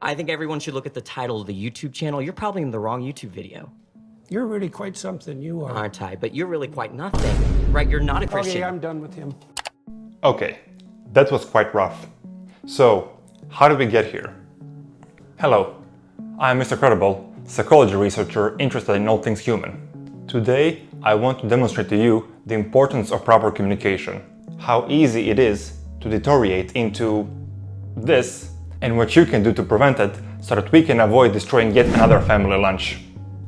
I think everyone should look at the title of the YouTube channel. You're probably in the wrong YouTube video. You're really quite something, you are. Aren't I? But you're really quite nothing, right? You're not a Christian. Okay, I'm done with him. Okay, that was quite rough. So, how did we get here? Hello, I'm Mr. Credible, psychology researcher interested in all things human. Today, I want to demonstrate to you the importance of proper communication, how easy it is to deteriorate into this, and what you can do to prevent it so that we can avoid destroying yet another family lunch.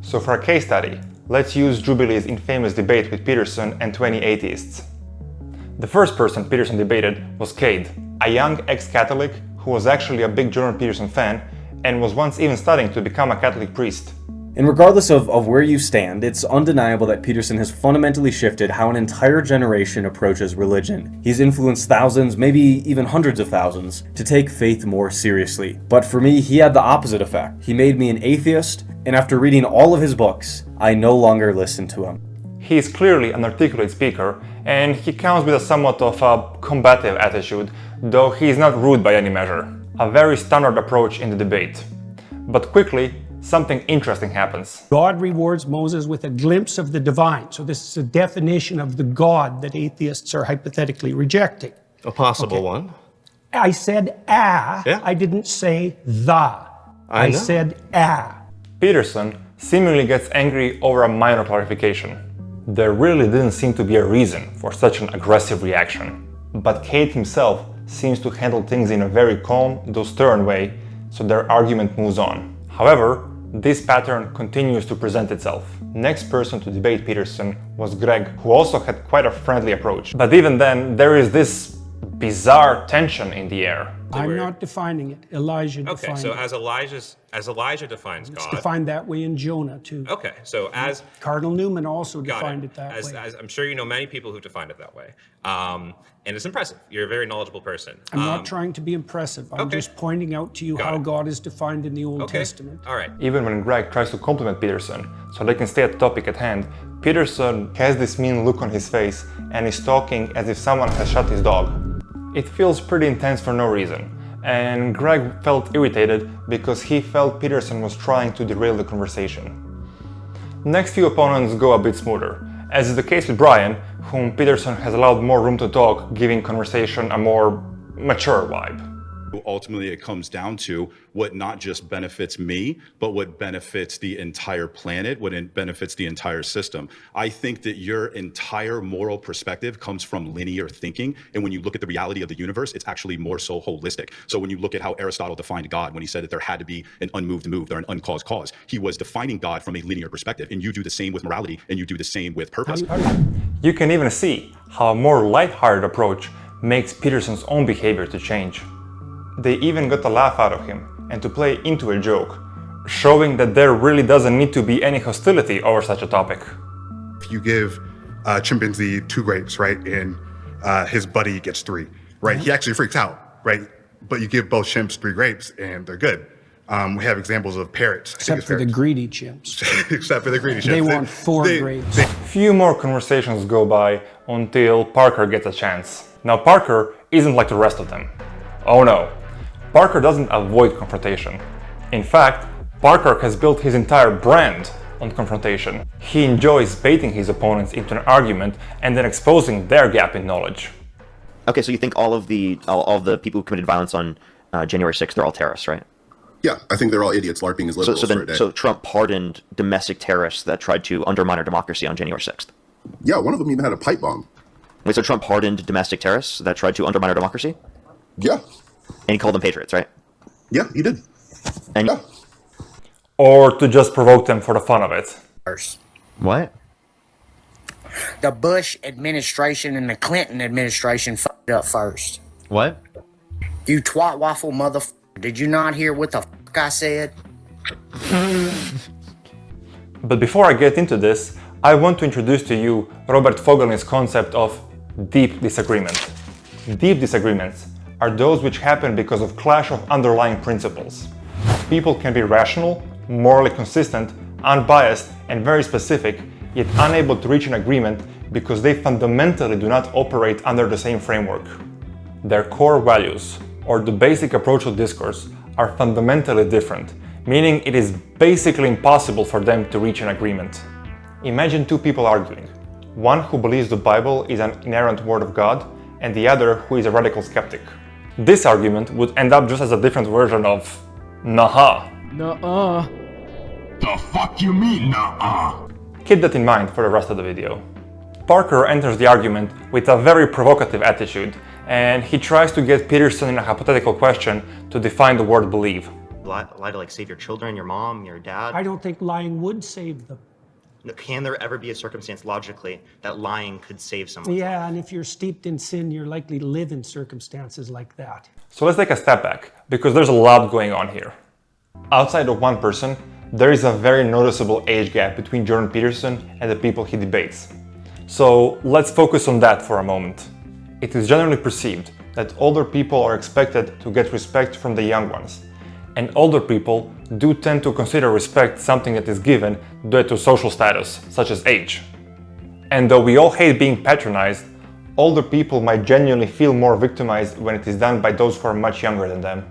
So for a case study, let's use Jubilee's infamous debate with Peterson and 20 atheists. The first person Peterson debated was Cade, a young ex-Catholic who was actually a big Jordan Peterson fan and was once even studying to become a Catholic priest. And regardless of where you stand, it's undeniable that Peterson has fundamentally shifted how an entire generation approaches religion. He's influenced thousands, maybe even hundreds of thousands, to take faith more seriously. But for me, he had the opposite effect. He made me an atheist, and after reading all of his books, I no longer listen to him. He is clearly an articulate speaker, and he comes with a somewhat of a combative attitude, though he is not rude by any measure. A very standard approach in the debate. But quickly, something interesting happens. God rewards Moses with a glimpse of the divine. So this is a definition of the God that atheists are hypothetically rejecting. A possible one. I said Yeah. I didn't say the. I know. said Peterson seemingly gets angry over a minor clarification. There really didn't seem to be a reason for such an aggressive reaction. But Cade himself seems to handle things in a very calm, though stern way, so their argument moves on. However, this pattern continues to present itself. Next person to debate Peterson was Greg, who also had quite a friendly approach. But even then, there is this bizarre tension in the air. I'm not defining it. Elijah Okay, defined so it. as Elijah defines It's God. defined that way in Jonah too. Okay, so as Cardinal Newman also got defined it that as, way. as I'm sure you know many people who defined it that way, and it's impressive. You're a very knowledgeable person. I'm not trying to be impressive. I'm okay. just pointing out to you Got how it. God is defined in the Old Okay. Testament. All right. Even when Greg tries to compliment Peterson so they can stay at the topic at hand, Peterson has this mean look on his face and is talking as if someone has shot his dog. It feels pretty intense for no reason, and Greg felt irritated because he felt Peterson was trying to derail the conversation. Next few opponents go a bit smoother, as is the case with Brian, whom Peterson has allowed more room to talk, giving conversation a more mature vibe. Ultimately, it comes down to what not just benefits me, but what benefits the entire planet, what benefits the entire system. I think that your entire moral perspective comes from linear thinking. And when you look at the reality of the universe, it's actually more so holistic. So when you look at how Aristotle defined God, when he said that there had to be an unmoved move or an uncaused cause, he was defining God from a linear perspective. And you do the same with morality, and you do the same with purpose. You can even see how a more lighthearted approach makes Peterson's own behavior to change. They even got a laugh out of him and to play into a joke, showing that there really doesn't need to be any hostility over such a topic. If you give a chimpanzee 2 grapes, right, and his buddy gets 3, right, he actually freaks out, right? But you give both chimps 3 grapes and they're good. We have examples of parrots. Except for the greedy chimps. Except for the greedy chimps. They want 4 grapes. Few more conversations go by until Parker gets a chance. Now Parker isn't like the rest of them. Oh no. Parker doesn't avoid confrontation. In fact, Parker has built his entire brand on confrontation. He enjoys baiting his opponents into an argument and then exposing their gap in knowledge. Okay, so you think all of the people who committed violence on January 6th, they're all terrorists, right? Yeah, I think they're all idiots LARPing as liberals for a day. So Trump pardoned domestic terrorists that tried to undermine our democracy on January 6th? Yeah, one of them even had a pipe bomb. Wait, so Trump pardoned domestic terrorists that tried to undermine our democracy? Yeah. And he called them patriots, right? Yeah, he did. And yeah. Or to just provoke them for the fun of it. What? The Bush administration and the Clinton administration fucked up first. What? You twat waffle motherfucker. Did you not hear what the fuck I said? But before I get into this, I want to introduce to you Robert Fogeln's concept of deep disagreement. Deep disagreements are those which happen because of clash of underlying principles. People can be rational, morally consistent, unbiased, and very specific, yet unable to reach an agreement because they fundamentally do not operate under the same framework. Their core values, or the basic approach to discourse, are fundamentally different, meaning it is basically impossible for them to reach an agreement. Imagine two people arguing, one who believes the Bible is an inerrant word of God, and the other who is a radical skeptic. This argument would end up just as a different version of "Nah-ha." Nuh-uh. The fuck you mean, nah-uh? Keep that in mind for the rest of the video. Parker enters the argument with a very provocative attitude, and he tries to get Peterson in a hypothetical question to define the word believe. Lie to like save your children, your mom, your dad? I don't think lying would save them. Can there ever be a circumstance logically that lying could save someone? Yeah, and if you're steeped in sin, you're likely to live in circumstances like that. So let's take a step back, because there's a lot going on here. Outside of one person, there is a very noticeable age gap between Jordan Peterson and the people he debates. So let's focus on that for a moment. It is generally perceived that older people are expected to get respect from the young ones, and older people do tend to consider respect something that is given due to social status, such as age. And though we all hate being patronized, older people might genuinely feel more victimized when it is done by those who are much younger than them.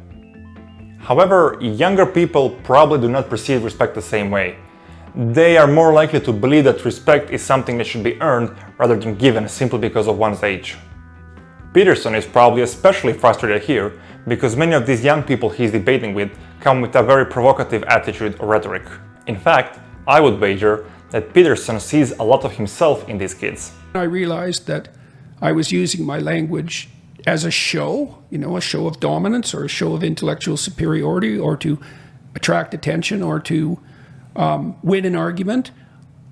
However, younger people probably do not perceive respect the same way. They are more likely to believe that respect is something that should be earned rather than given simply because of one's age. Peterson is probably especially frustrated here because many of these young people he's debating with come with a very provocative attitude or rhetoric. In fact, I would wager that Peterson sees a lot of himself in these kids. I realized that I was using my language as a show, a show of dominance or a show of intellectual superiority, or to attract attention, or to win an argument,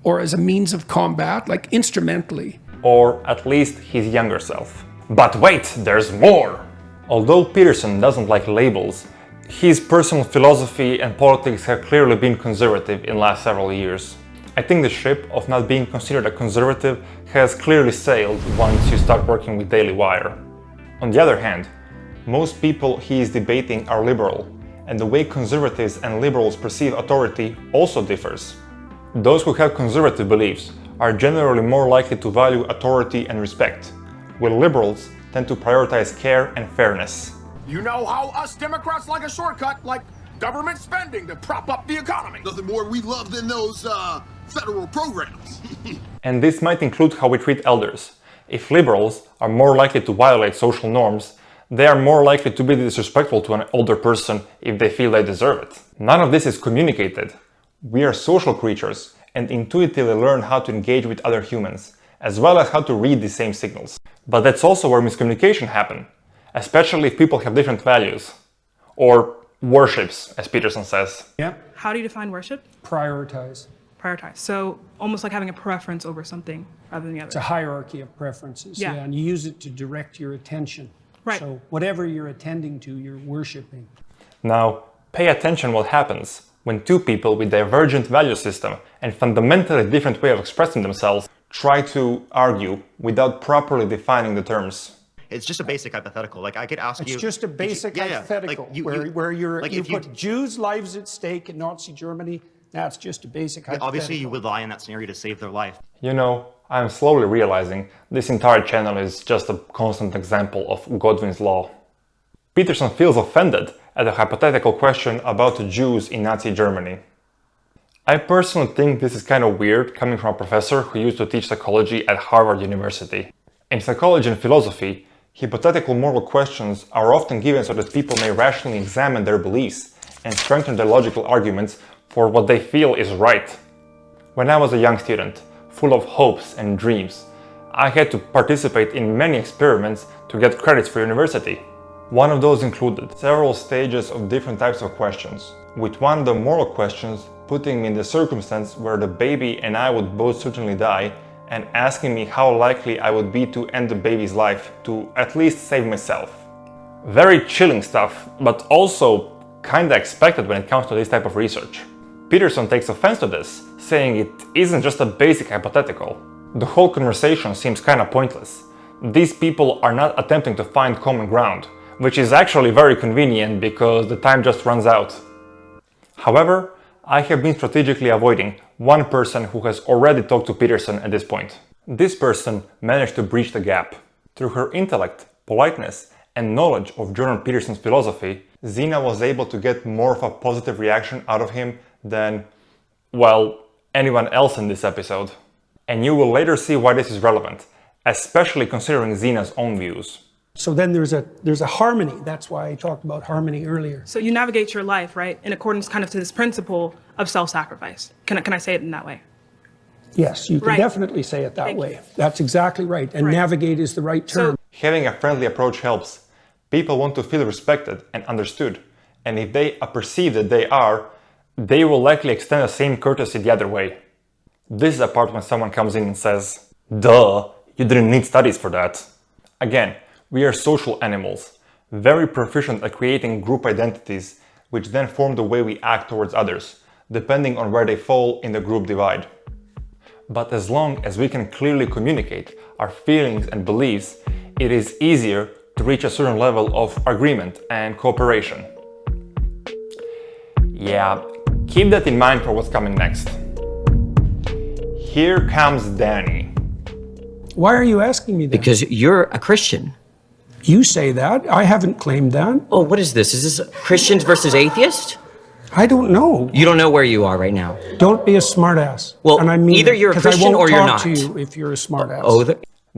or as a means of combat, like instrumentally. Or at least his younger self. But wait, there's more! Although Peterson doesn't like labels, his personal philosophy and politics have clearly been conservative in the last several years. I think the ship of not being considered a conservative has clearly sailed once you start working with Daily Wire. On the other hand, most people he is debating are liberal, and the way conservatives and liberals perceive authority also differs. Those who have conservative beliefs are generally more likely to value authority and respect, while liberals tend to prioritize care and fairness. You know how us Democrats like a shortcut, like government spending to prop up the economy. Nothing more we love than those federal programs. And this might include how we treat elders. If liberals are more likely to violate social norms, they are more likely to be disrespectful to an older person if they feel they deserve it. None of this is communicated. We are social creatures and intuitively learn how to engage with other humans, as well as how to read the same signals. But that's also where miscommunication happens, especially if people have different values. Or worships, as Peterson says. Yeah. How do you define worship? Prioritize. Prioritize. So almost like having a preference over something rather than the other. It's a hierarchy of preferences. Yeah. And you use it to direct your attention. Right. So whatever you're attending to, you're worshiping. Now, pay attention what happens when two people with divergent value system and fundamentally different way of expressing themselves try to argue without properly defining the terms. It's just a basic hypothetical. Like I could ask you. It's just a basic hypothetical where you put Jews' lives at stake in Nazi Germany. That's just a basic hypothetical. Obviously, you would lie in that scenario to save their life. You know, I'm slowly realizing this entire channel is just a constant example of Godwin's law. Peterson feels offended at a hypothetical question about the Jews in Nazi Germany. I personally think this is kind of weird coming from a professor who used to teach psychology at Harvard University. In psychology and philosophy, hypothetical moral questions are often given so that people may rationally examine their beliefs and strengthen their logical arguments for what they feel is right. When I was a young student, full of hopes and dreams, I had to participate in many experiments to get credits for university. One of those included several stages of different types of questions, with one of the moral questions putting me in the circumstance where the baby and I would both certainly die, and asking me how likely I would be to end the baby's life to at least save myself. Very chilling stuff, but also kinda expected when it comes to this type of research. Peterson takes offense to this, saying it isn't just a basic hypothetical. The whole conversation seems kinda pointless. These people are not attempting to find common ground, which is actually very convenient because the time just runs out. However, I have been strategically avoiding one person who has already talked to Peterson at this point. This person managed to bridge the gap. Through her intellect, politeness, and knowledge of Jordan Peterson's philosophy, Zena was able to get more of a positive reaction out of him than, well, anyone else in this episode. And you will later see why this is relevant, especially considering Zena's own views. So then there's a harmony. That's why I talked about harmony earlier. So you navigate your life, right, in accordance kind of to this principle of self-sacrifice. Can I say it in that way? Yes, you can definitely say it that way. That's exactly right. And navigate is the right term. Having a friendly approach helps. People want to feel respected and understood. And if they perceive that they will likely extend the same courtesy the other way. This is the part when someone comes in and says, duh, you didn't need studies for that. Again, we are social animals, very proficient at creating group identities, which then form the way we act towards others, depending on where they fall in the group divide. But as long as we can clearly communicate our feelings and beliefs, it is easier to reach a certain level of agreement and cooperation. Yeah, keep that in mind for what's coming next. Here comes Danny. Why are you asking me that? Because you're a Christian. You say that. I haven't claimed that. Oh, what is this? Is this Christians versus atheists? I don't know. You don't know where you are right now. Don't be a smartass. Well, and I mean either you're a Christian or you're not. I won't talk to you if you're a smartass. Oh,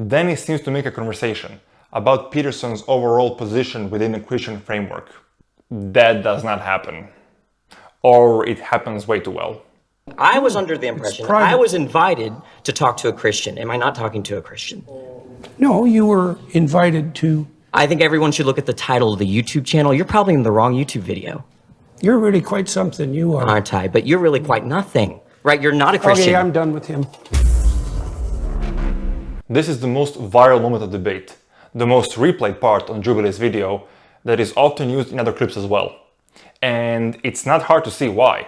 Danny seems to make a conversation about Peterson's overall position within the Christian framework. That does not happen. Or it happens way too well. I was under the impression I was invited to talk to a Christian. Am I not talking to a Christian? No, you were invited to... I think everyone should look at the title of the YouTube channel. You're probably in the wrong YouTube video. You're really quite something, you are. Aren't I? But you're really quite nothing. Right? You're not a Christian. Okay, I'm done with him. This is the most viral moment of debate, the most replayed part on Jubilee's video that is often used in other clips as well. And it's not hard to see why.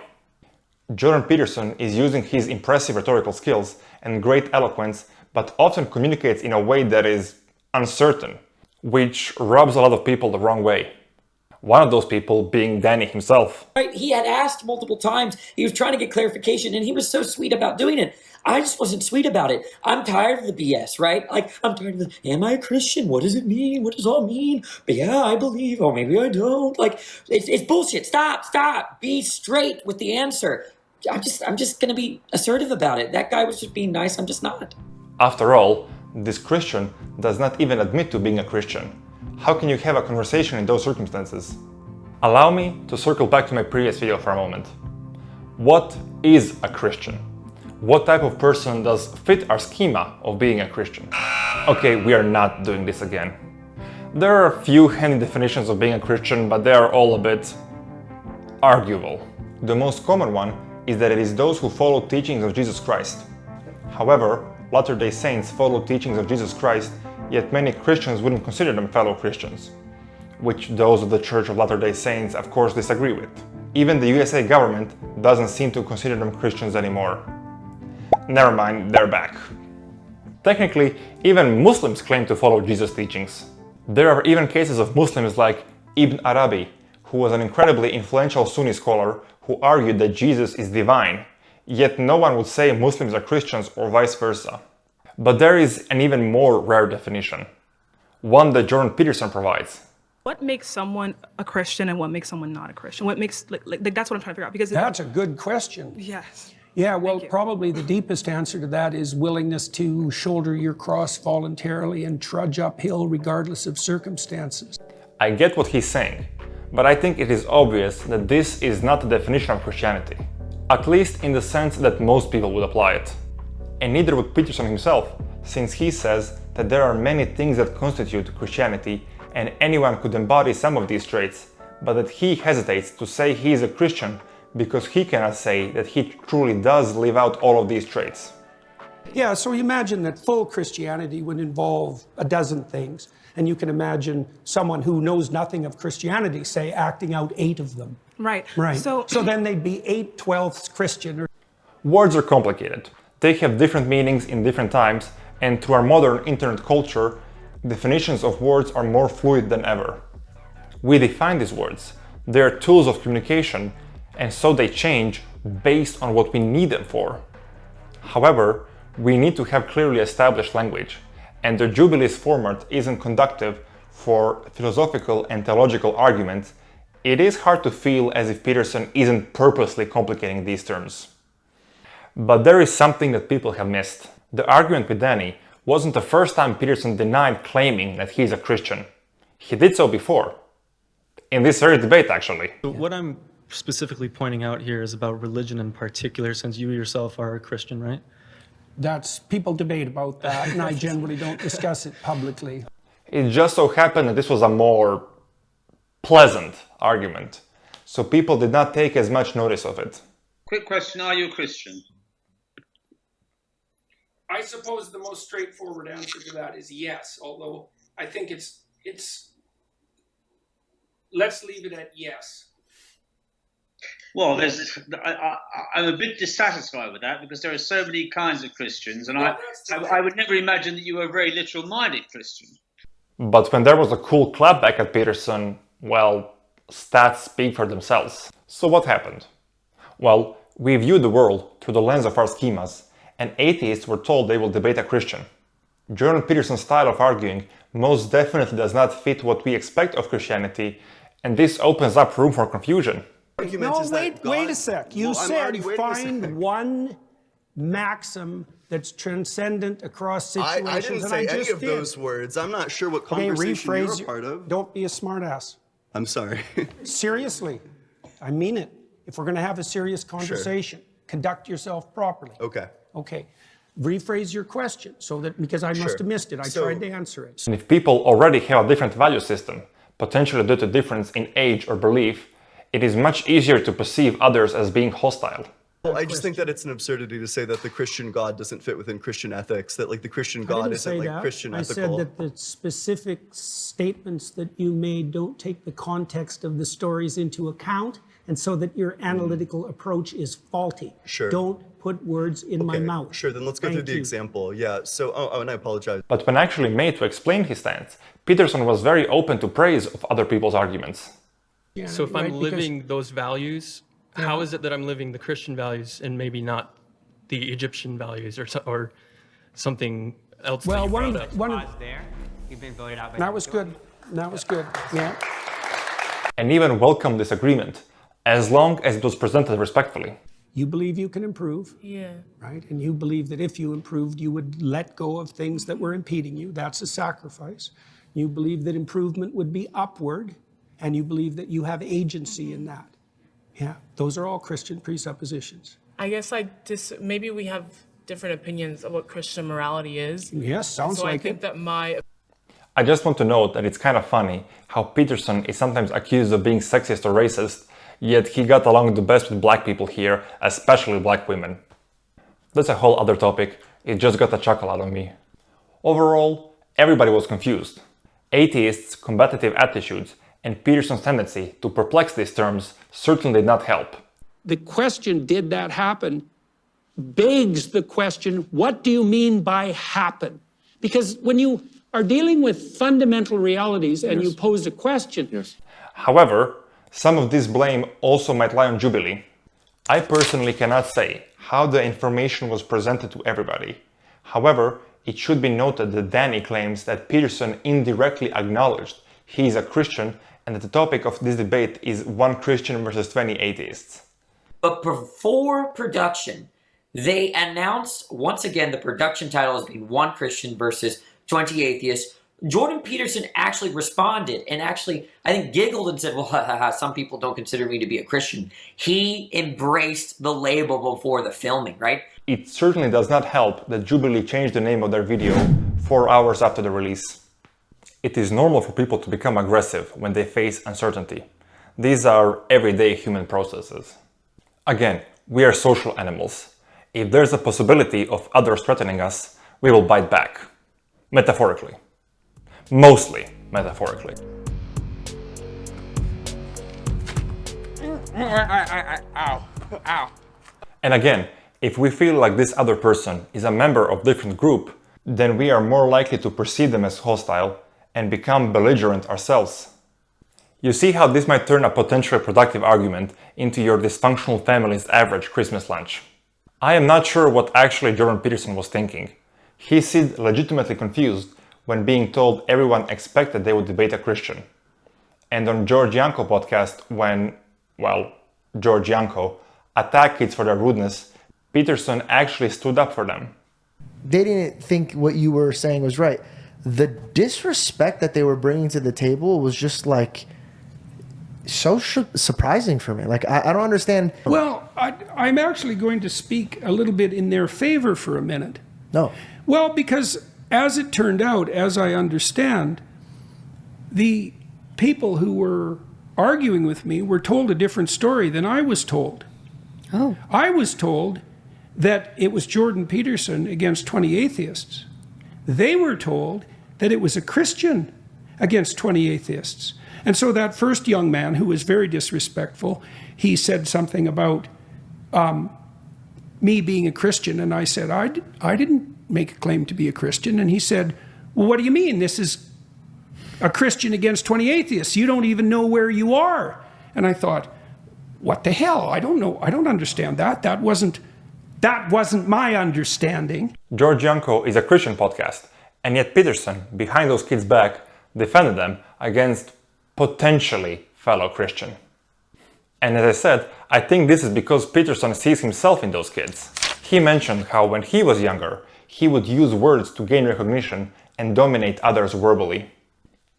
Jordan Peterson is using his impressive rhetorical skills and great eloquence, but often communicates in a way that is uncertain, which rubs a lot of people the wrong way. One of those people being Danny himself. Right, he had asked multiple times, he was trying to get clarification, and he was so sweet about doing it. I just wasn't sweet about it. I'm tired of the BS, right? Like, I'm tired of the, am I a Christian? What does it mean? What does it all mean? But yeah, I believe, or maybe I don't. Like, it's bullshit. Stop. Be straight with the answer. I'm just gonna be assertive about it. That guy was just being nice, I'm just not. After all, this Christian does not even admit to being a Christian. How can you have a conversation in those circumstances? Allow me to circle back to my previous video for a moment. What is a Christian? What type of person does fit our schema of being a Christian? Okay, we are not doing this again. There are a few handy definitions of being a Christian, but they are all a bit arguable. The most common one is that it is those who follow teachings of Jesus Christ. However, Latter-day Saints follow teachings of Jesus Christ, yet many Christians wouldn't consider them fellow Christians, which those of the Church of Latter-day Saints of course disagree with. Even the USA government doesn't seem to consider them Christians anymore. Never mind, they're back. Technically, even Muslims claim to follow Jesus' teachings. There are even cases of Muslims like Ibn Arabi, who was an incredibly influential Sunni scholar who argued that Jesus is divine, yet no one would say Muslims are Christians or vice versa. But there is an even more rare definition, one that Jordan Peterson provides. What makes someone a Christian and what makes someone not a Christian? What makes, like that's what I'm trying to figure out. Because that's a good question. Yes. Yeah, well, probably the deepest answer to that is willingness to shoulder your cross voluntarily and trudge uphill regardless of circumstances. I get what he's saying, but I think it is obvious that this is not the definition of Christianity, at least in the sense that most people would apply it. And neither would Peterson himself, since he says that there are many things that constitute Christianity and anyone could embody some of these traits, but that he hesitates to say he is a Christian because he cannot say that he truly does live out all of these traits. Yeah, so you imagine that full Christianity would involve a dozen things, and you can imagine someone who knows nothing of Christianity, say, acting out 8 of them. Right. Right. So then they'd be 8/12 Christian. Words are complicated. They have different meanings in different times, and through our modern internet culture, definitions of words are more fluid than ever. We define these words. They are tools of communication, and so they change based on what we need them for. However, we need to have clearly established language, and the Jubilee's format isn't conducive for philosophical and theological arguments it is hard to feel as if Peterson isn't purposely complicating these terms. But there is something that people have missed. The argument with Danny wasn't the first time Peterson denied claiming that he's a Christian. He did so before. In this very debate, actually. What I'm specifically pointing out here is about religion in particular, since you yourself are a Christian, right? That's, people debate about that, and I generally don't discuss it publicly. It just so happened that this was a more pleasant argument, so people did not take as much notice of it. Quick question, are you a Christian? I suppose the most straightforward answer to that is yes, although I think it's let's leave it at yes. Well, I'm a bit dissatisfied with that because there are so many kinds of Christians, and I would never imagine that you were a very literal-minded Christian. But when there was a cool clapback at Peterson, well, stats speak for themselves. So what happened? Well, we viewed the world through the lens of our schemas, and atheists were told they will debate a Christian. Jordan Peterson's style of arguing most definitely does not fit what we expect of Christianity, and this opens up room for confusion. No, wait a sec. You said find one maxim that's transcendent across situations. I didn't say any of those words. I'm not sure what conversation you're a part of. Don't be a smartass. I'm sorry. Seriously, I mean it. If we're going to have a serious conversation, conduct yourself properly. Okay. Okay. Rephrase your question so that, because I must have missed it. I tried to answer it. And if people already have a different value system, potentially due to difference in age or belief, it is much easier to perceive others as being hostile. Well, I just think that it's an absurdity to say that the Christian God doesn't fit within Christian ethics, that like the Christian God isn't like Christian ethical. I said that the specific statements that you made don't take the context of the stories into account, and so that your analytical approach is faulty. Sure. Don't put words in my mouth. Sure, then let's go through the example. Yeah, so, and I apologize. But when actually made to explain his stance, Peterson was very open to praise of other people's arguments. Yeah, so if I'm living those values, how is it that I'm living the Christian values and maybe not the Egyptian values or something else? Well, You've been voted out by that was good. That was good. Yeah. And even welcome disagreement, as long as it was presented respectfully. You believe you can improve. Yeah. Right? And you believe that if you improved, you would let go of things that were impeding you. That's a sacrifice. You believe that improvement would be upward, and you believe that you have agency in that. Yeah, those are all Christian presuppositions. I guess maybe we have different opinions of what Christian morality is. Yes, sounds like it. So I think that I just want to note that it's kind of funny how Peterson is sometimes accused of being sexist or racist, yet he got along the best with black people here, especially black women. That's a whole other topic, it just got a chuckle out of me. Overall, everybody was confused. Atheists' combative attitudes and Peterson's tendency to perplex these terms certainly did not help. The question, did that happen, begs the question, what do you mean by happen? Because when you are dealing with fundamental realities and you pose a question. However, some of this blame also might lie on Jubilee. I personally cannot say how the information was presented to everybody. However, it should be noted that Danny claims that Peterson indirectly acknowledged he is a Christian and that the topic of this debate is one Christian versus 20 atheists. But before production, they announced, once again, the production title as being one Christian versus 20 atheists. Jordan Peterson actually responded and actually, I think, giggled and said, well, some people don't consider me to be a Christian. He embraced the label before the filming, right? It certainly does not help that Jubilee changed the name of their video 4 hours after the release. It is normal for people to become aggressive when they face uncertainty. These are everyday human processes. Again, we are social animals. If there's a possibility of others threatening us, we will bite back. Metaphorically. Mostly metaphorically. Ow. Ow. And again, if we feel like this other person is a member of a different group, then we are more likely to perceive them as hostile and become belligerent ourselves. You see how this might turn a potentially productive argument into your dysfunctional family's average Christmas lunch. I am not sure what actually Jordan Peterson was thinking. He seemed legitimately confused when being told everyone expected they would debate a Christian. And on George Yanko podcast, when, well, George Yanko attacked kids for their rudeness, Peterson actually stood up for them. They didn't think what you were saying was right. The disrespect that they were bringing to the table was just like so surprising for me. Like, I don't understand. Well, I'm actually going to speak a little bit in their favor for a minute. No. Well, because as it turned out, as I understand, the people who were arguing with me were told a different story than I was told. Oh. I was told that it was Jordan Peterson against 20 atheists. They were told that it was a Christian against 20 atheists. And so that first young man, who was very disrespectful, he said something about me being a Christian. And I said, I didn't make a claim to be a Christian. And he said, well, what do you mean? This is a Christian against 20 atheists. You don't even know where you are. And I thought, what the hell? I don't know. I don't understand that. That wasn't my understanding. George Yanko is a Christian podcast, and yet Peterson, behind those kids' back, defended them against potentially fellow Christian. And as I said, I think this is because Peterson sees himself in those kids. He mentioned how when he was younger, he would use words to gain recognition and dominate others verbally.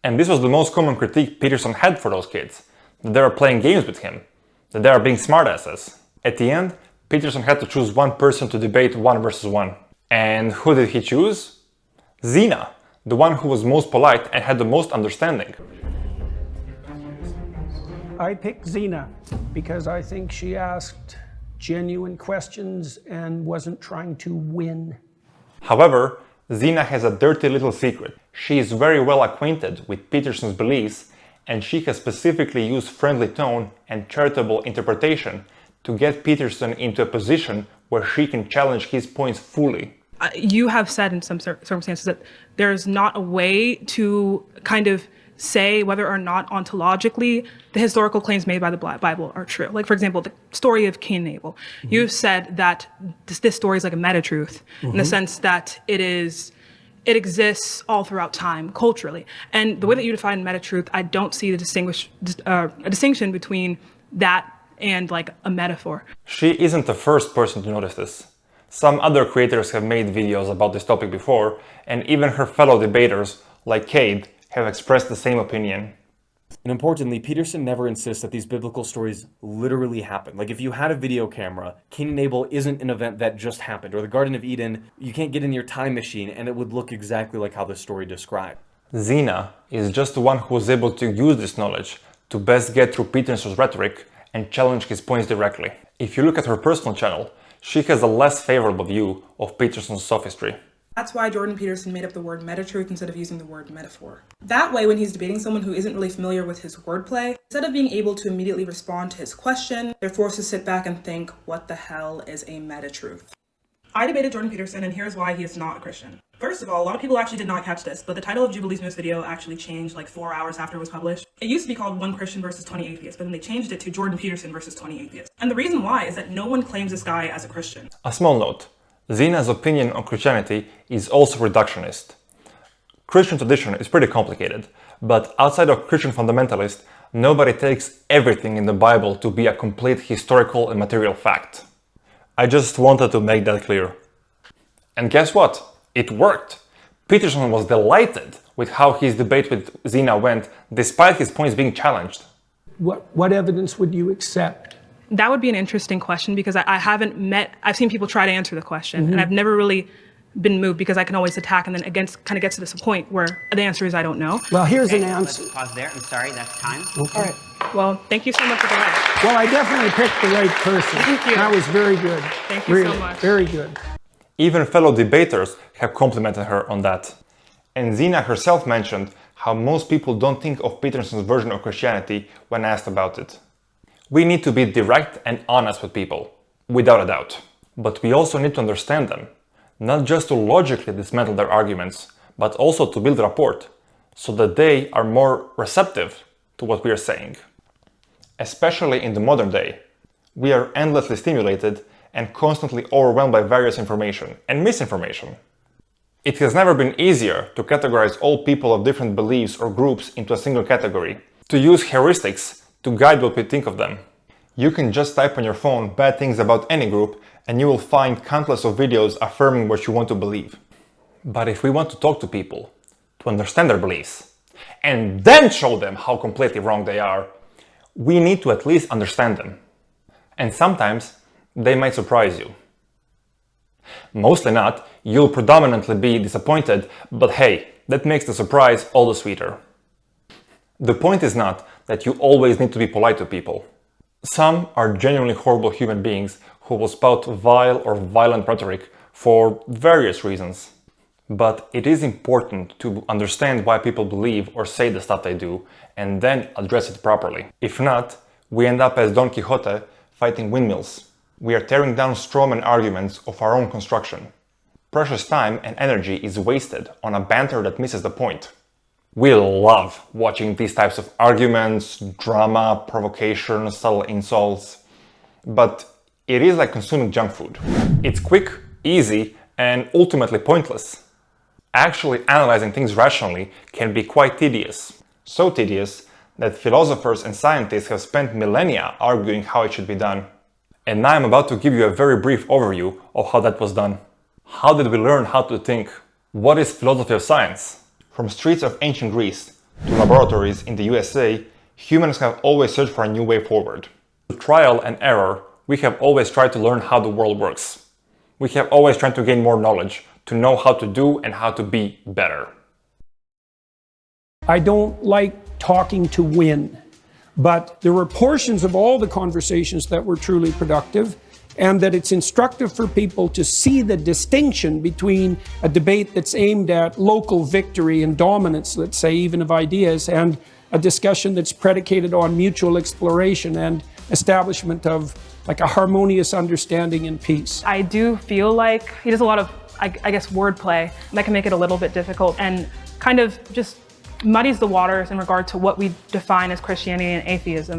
And this was the most common critique Peterson had for those kids, that they were playing games with him, that they are being smartasses. At the end, Peterson had to choose one person to debate 1 versus 1. And who did he choose? Zena, the one who was most polite and had the most understanding. I picked Zena because I think she asked genuine questions and wasn't trying to win. However, Zena has a dirty little secret. She is very well acquainted with Peterson's beliefs, and she has specifically used friendly tone and charitable interpretation to get Peterson into a position where she can challenge his points fully. You have said in some circumstances that there's not a way to kind of say whether or not ontologically the historical claims made by the Bible are true. Like, for example, the story of Cain and Abel. Mm-hmm. You've said that this story is like a meta-truth in the sense that it exists all throughout time, culturally. And the way that you define meta-truth, I don't see a distinction between that and like a metaphor. She isn't the first person to notice this. Some other creators have made videos about this topic before, and even her fellow debaters, like Cade, have expressed the same opinion. And importantly, Peterson never insists that these biblical stories literally happen. Like, if you had a video camera, Cain and Abel isn't an event that just happened. Or the Garden of Eden, you can't get in your time machine and it would look exactly like how the story described. Zena is just the one who was able to use this knowledge to best get through Peterson's rhetoric and challenge his points directly. If you look at her personal channel, she has a less favorable view of Peterson's sophistry. That's why Jordan Peterson made up the word meta-truth instead of using the word metaphor. That way, when he's debating someone who isn't really familiar with his wordplay, instead of being able to immediately respond to his question, they're forced to sit back and think, what the hell is a meta-truth? I debated Jordan Peterson, and here's why he is not a Christian. First of all, a lot of people actually did not catch this, but the title of Jubilee's newest video actually changed like 4 hours after it was published. It used to be called 1 Christian versus 20 Atheists, but then they changed it to Jordan Peterson versus 20 Atheists. And the reason why is that no one claims this guy as a Christian. A small note. Zena's opinion on Christianity is also reductionist. Christian tradition is pretty complicated, but outside of Christian fundamentalists, nobody takes everything in the Bible to be a complete historical and material fact. I just wanted to make that clear. And guess what? It worked! Peterson was delighted with how his debate with Zena went, despite his points being challenged. What evidence would you accept? That would be an interesting question because I've seen people try to answer the question and I've never really been moved because I can always attack and then kind of get to this point where the answer is I don't know. Well, here's an answer. Let's pause there. I'm sorry, that's time. Okay. All right. Well, thank you so much for the right. Well, I definitely picked the right person. Thank you. That was very good. Thank you so much. Very good. Even fellow debaters have complimented her on that. And Zena herself mentioned how most people don't think of Peterson's version of Christianity when asked about it. We need to be direct and honest with people, without a doubt. But we also need to understand them, not just to logically dismantle their arguments, but also to build rapport, so that they are more receptive to what we are saying. Especially in the modern day, we are endlessly stimulated and constantly overwhelmed by various information and misinformation. It has never been easier to categorize all people of different beliefs or groups into a single category, to use heuristics to guide what we think of them. You can just type on your phone bad things about any group and you will find countless of videos affirming what you want to believe. But if we want to talk to people, to understand their beliefs, and then show them how completely wrong they are, we need to at least understand them. And sometimes they might surprise you. Mostly not, you'll predominantly be disappointed, but hey, that makes the surprise all the sweeter. The point is not that you always need to be polite to people. Some are genuinely horrible human beings who will spout vile or violent rhetoric for various reasons. But it is important to understand why people believe or say the stuff they do, and then address it properly. If not, we end up as Don Quixote fighting windmills. We are tearing down strawman arguments of our own construction. Precious time and energy is wasted on a banter that misses the point. We love watching these types of arguments, drama, provocation, subtle insults. But it is like consuming junk food. It's quick, easy, and ultimately pointless. Actually analyzing things rationally can be quite tedious. So tedious that philosophers and scientists have spent millennia arguing how it should be done. And now I'm about to give you a very brief overview of how that was done. How did we learn how to think? What is philosophy of science? From streets of ancient Greece to laboratories in the USA, humans have always searched for a new way forward. Through trial and error, we have always tried to learn how the world works. We have always tried to gain more knowledge, to know how to do and how to be better. I don't like talking to win, but there were portions of all the conversations that were truly productive, and that it's instructive for people to see the distinction between a debate that's aimed at local victory and dominance, let's say, even of ideas, and a discussion that's predicated on mutual exploration and establishment of like a harmonious understanding and peace. I do feel like he does a lot of, I guess, wordplay that can make it a little bit difficult and kind of just muddies the waters in regard to what we define as Christianity and atheism.